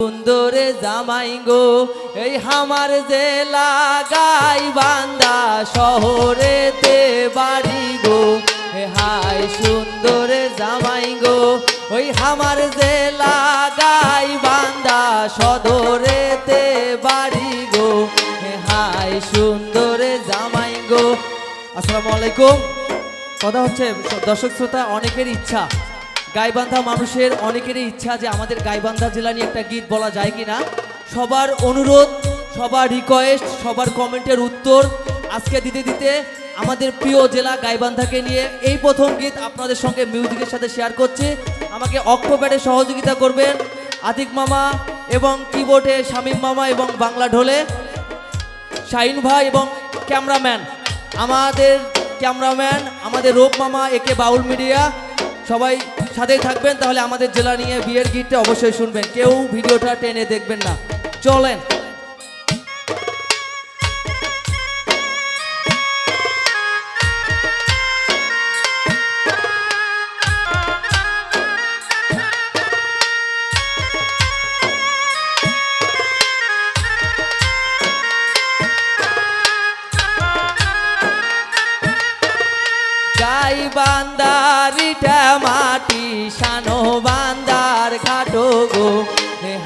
সুন্দরে জামাই গো এই আমার জেলা গাইবান্ধা শহরেতে বাড়ি গো হাই সুন্দরে জামাই গো ওই আমার জেলা গাইবান্ধা সদরেতে বাড়ি গো হাই সুন্দরে জামাই গো। আসসালামু আলাইকুম। কথা হচ্ছে দর্শক শ্রোতা অনেকের ইচ্ছা, গাইবান্ধা মানুষের অনেকেরই ইচ্ছা যে আমাদের গাইবান্ধা জেলা নিয়ে একটা গীত বলা যায় কিনা। সবার অনুরোধ, সবার রিকোয়েস্ট, সবার কমেন্টের উত্তর আজকে দিতে দিতে আমাদের প্রিয় জেলা গাইবান্ধাকে নিয়ে এই প্রথম গীত আপনাদের সঙ্গে মিউজিকের সাথে শেয়ার করছি। আমাকে অক্টোপ্যাডে সহযোগিতা করবেন আতিক মামা এবং কিবোর্ডে শামীম মামা এবং বাংলা ঢোলে শাহিন ভাই এবং ক্যামেরাম্যান আমাদের রূপ মামা একে বাউল মিডিয়া, সবাই সাথেই থাকবেন। তাহলে আমাদের জেলা নিয়ে বিয়ের গীতটা অবশ্যই শুনবেন, কেউ ভিডিওটা টেনে দেখবেন না। চলেন। গাইবান্ধার ইটা মাটি শানো বান্দার ঘাটো গো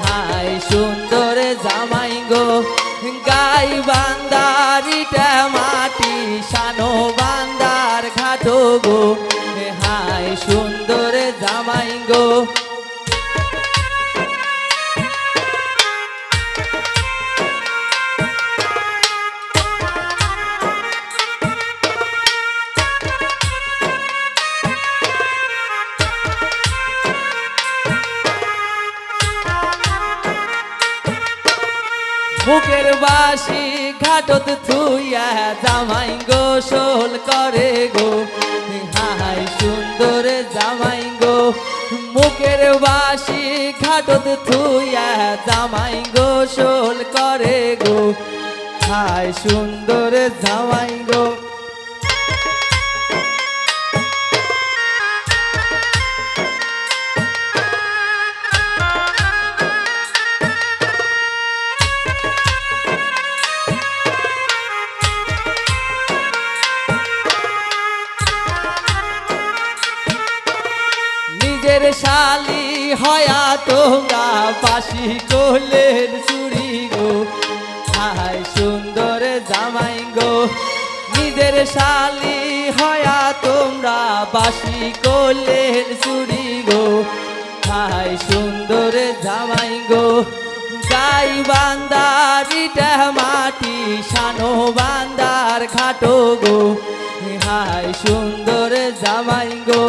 হাই সুন্দর জামাই গো। গাইবান্ধার ইটা মাটি শানো বান্দার ঘাটো গো হাই সুন্দর জামাই গো। বুকের বাসি ঘাটত থুইয়া জামাই গোসল করে গো হাই সুন্দর জামাই গো। মুখের বাসি ঘাটত থুইয়া জামাই গোসল করে গো হাই সুন্দর জামাই গো। নিজের শালি হয়া তোমরা বাসি কোলের চুরি গো হাই সুন্দর জামাই গো। নিজের শালি হয়া তোমরা বাসি কোলের চুরি গো হাই সুন্দর জামাই গো। গাইবান্ধার ইটা মাটি শানো বান্দার ঘাটো গো হাই সুন্দর জামাই গো।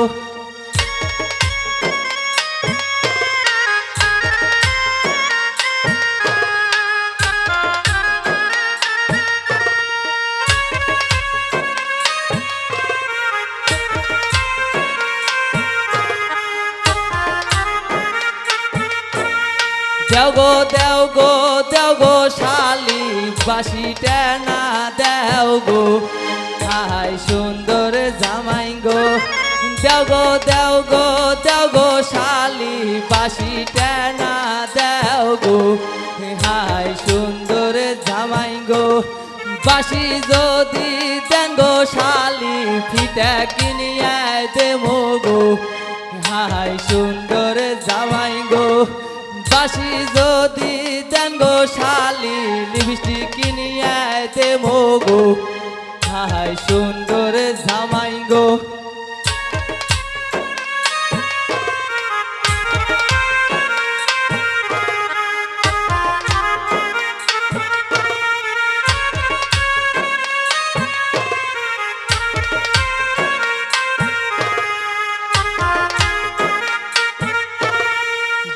দেও গো শালি বাসি টেনা দেও গো হাই সুন্দর জামাই গো। দেও গো শালি বাসি টেনা দেও গো হাই সুন্দর জামাই গো। বাসি যদি দেন গো শালি ফিতা কিনিয়া দেবো গো হাই সুন্দর জামাই গো। বাসি যদি দেন গো শালি লিপস্টিক কিনিয়া দেবো গো হাই সুন্দর জামাই গো।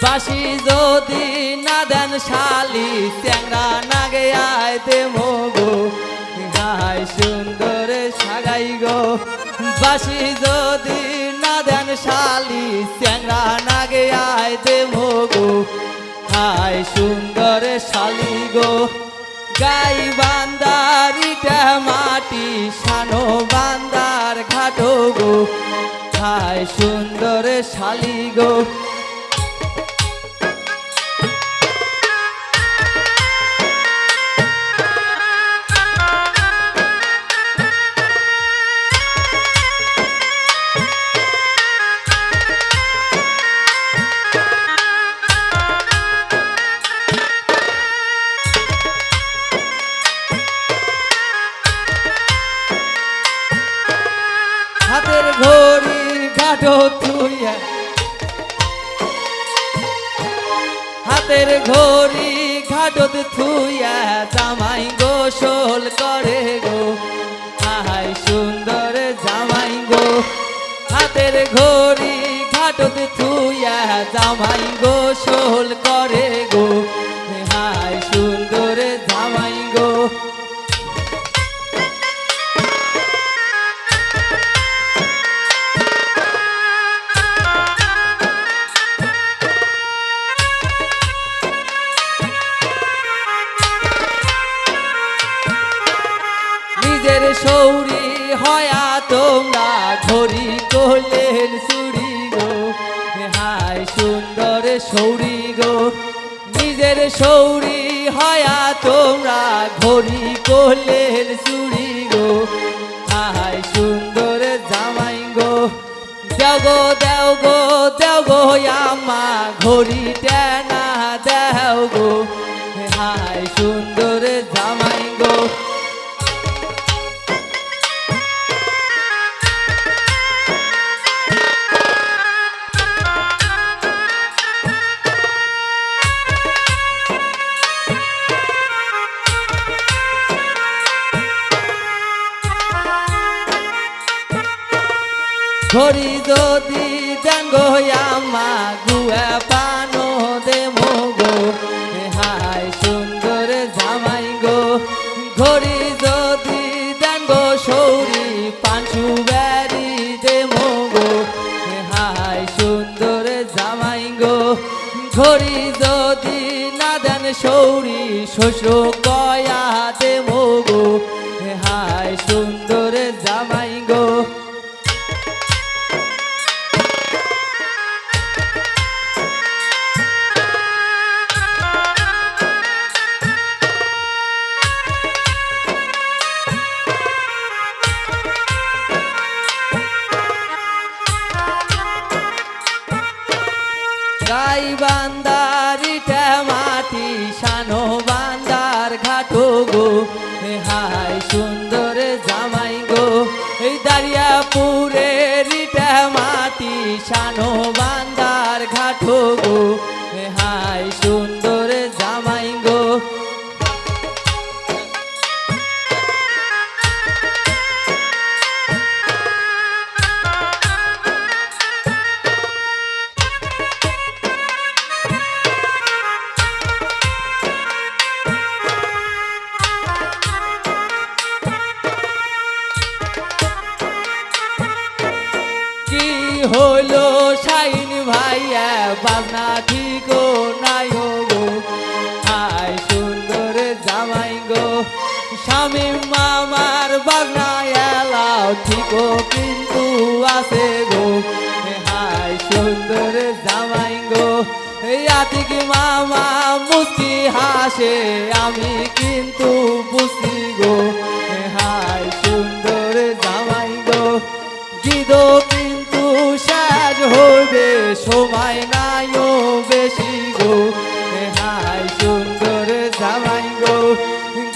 বাসি যদি না দেন শালি চ্যাংরা নাগে আইতে মগো হাই সুন্দর সাগাই গো। বাসি যদি না দেন শালি চ্যাংরা নাগে আইতে মগো হাই সুন্দর শালি গো। গাইবান্ধার ইটা মাটি শানো বান্দার ঘাটো গো হাই সুন্দর শালি গো। থুইয়া হাতের ঘড়ি ঘাটত থুইয়া জামাই গোসল করে গো হাই সুন্দর জামাই গো হাতের ঘড়ি ঘাটত থুইয়া জামাই গোসল করে গো হাই সুন্দর জামাই গো নিজের সৌরি হয়া তোমরা ঘড়ি করলেন চুরি গো হাই সুন্দর সৌরি গো নিজের সৌরি হয়া তোমরা ঘড়ি করলেন চুরি গো হাই সুন্দর জামাই গো দেও গো আমা ঘড়ি টেনা দেও গো হাই সুন্দর জামাই গো ঘড়ি যদি দেন গো আমা গুয়া পানো দেমো গো হাই সুন্দর জামাই গো ঘড়ি যদি দেন গো সৌরি পাঁচু বেরি দেমো গো হাই সুন্দর জামাই গো ঘড়ি যদি না দেন সৌরি শ্বশুর কয়া দেমো গো হাই সুন্দর জামাই গো গাই বান্দারিটা মাটি শানো বান্দার ঘাটো গো হাই সুন্দর জামাই গো এই দারিয়াপুরের ইটা মাটি শানো বান্দার ঘাটো গো হাই সুন্দর জামাই গো হলো শাইন ভাইয়া বাজনা ঠিক নাই গো হাই সুন্দর জামাই গো স্বামী মামার বাজনা এলাও ঠিক কিন্তু আছে গো হাই সুন্দর জামাই গো আতিক মামা মুস্কি হাসে আমি কিন্তু বুঝি গো হাই সুন্দর জামাই গো গিদো শেষ হবে সময় নাইও বেশি গো হাই সুন্দর জামাই গো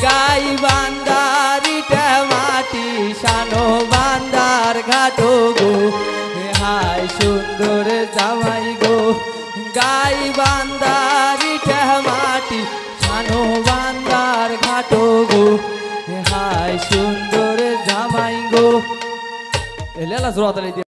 গাই বান্দারিটা মাটি শানো বান্দার ঘাটো গো হাই সুন্দর জামাই গো গাই বান্দারিটা মাটি শানো বান্দার ঘাটো গো হাই সুন্দর জামাই গো লেলা জোড়া